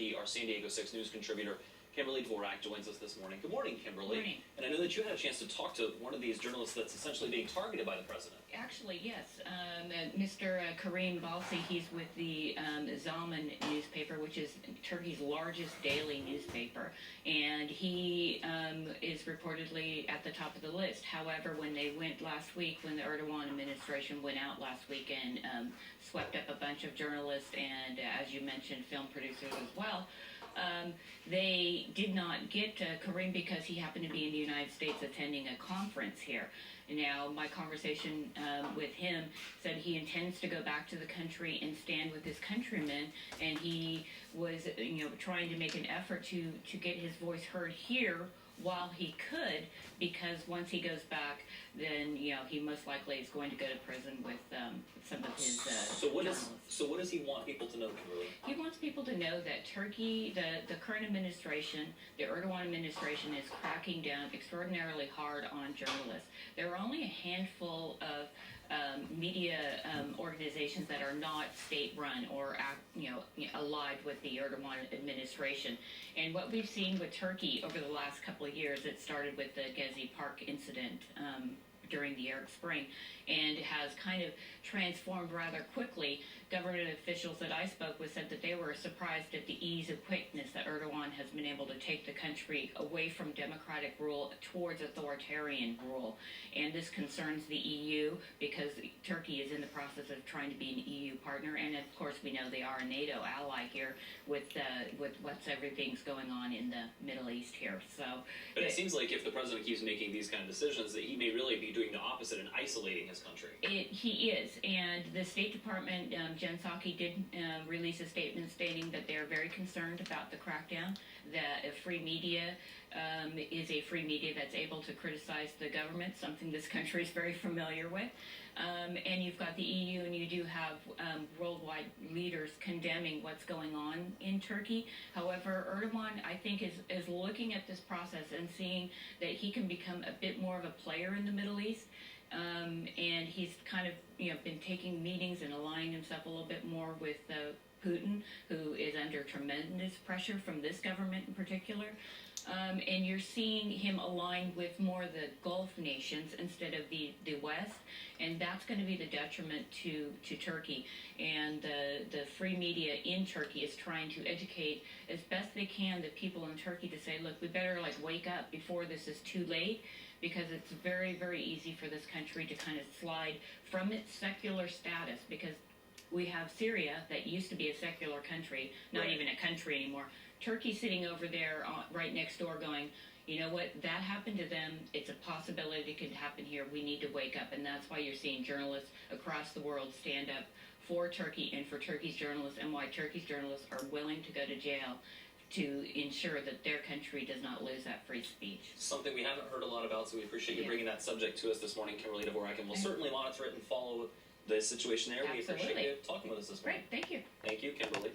Turkey. Our San Diego 6 News contributor, Kimberly Dvorak, joins us this morning. Good morning, Kimberly. Morning. And I know that you had a chance to talk to one of these journalists that's essentially being targeted by the president. Actually, yes. Mr. Karim Balsi, he's with the Zaman newspaper, which is Turkey's largest daily newspaper. And he is reportedly at the top of the list. However, when they went last week, when the Erdogan administration went out last week and swept up a bunch of journalists and, as you mentioned, film producers as well, they did not get Karim because he happened to be in the United States attending a conference here. Now, my conversation with him said he intends to go back to the country and stand with his countrymen, and he was, trying to make an effort to get his voice heard here while he could, because once he goes back, then he most likely is going to go to prison with some of his journalists. So what does he want people to know, Kimberly? He wants people to know that Turkey, the current administration, the Erdogan administration, is cracking down extraordinarily hard on journalists. There are only a handful of media organizations that are not state-run or allied with the Erdogan administration. And what we've seen with Turkey over the last couple of years, it started with the Gezi Park incident during the Arab Spring, and has kind of transformed rather quickly. Government officials that I spoke with said that they were surprised at the ease and quickness that Erdogan has been able to take the country away from democratic rule towards authoritarian rule. And this concerns the EU because Turkey is in the process of trying to be an EU partner, and of course we know they are a NATO ally here with what's everything's going on in the Middle East here. So, but it seems like if the president keeps making these kind of decisions, that he may really be doing the opposite and isolating his country. He is, and the State Department, Jen Psaki did release a statement stating that they're very concerned about the crackdown, that a free media is a free media that's able to criticize the government, something this country is very familiar with. And you've got the EU, and you do have worldwide leaders condemning what's going on in Turkey. However, Erdogan, I think, is looking at this process and seeing that he can become a bit more of a player in the Middle East. And he's kind of been taking meetings and aligning himself a little bit more with Putin, who is under tremendous pressure from this government in particular. And you're seeing him align with more the Gulf nations instead of the West, and that's going to be the detriment to Turkey. And the free media in Turkey is trying to educate as best they can the people in Turkey to say, look, we better wake up before this is too late, because it's very, very easy for this country to kind of slide from its secular status, because we have Syria that used to be a secular country, not even a country anymore. Turkey sitting over there right next door going, you know what, that happened to them, it's a possibility it could happen here, we need to wake up. And that's why you're seeing journalists across the world stand up for Turkey and for Turkey's journalists, and why Turkey's journalists are willing to go to jail to ensure that their country does not lose that free speech. Something we haven't heard a lot about, so we appreciate you bringing that subject to us this morning, Kimberly Dvorak, and we'll certainly monitor it and follow the situation there. Absolutely. We appreciate you talking with us this morning. Great, thank you. Thank you, Kimberly.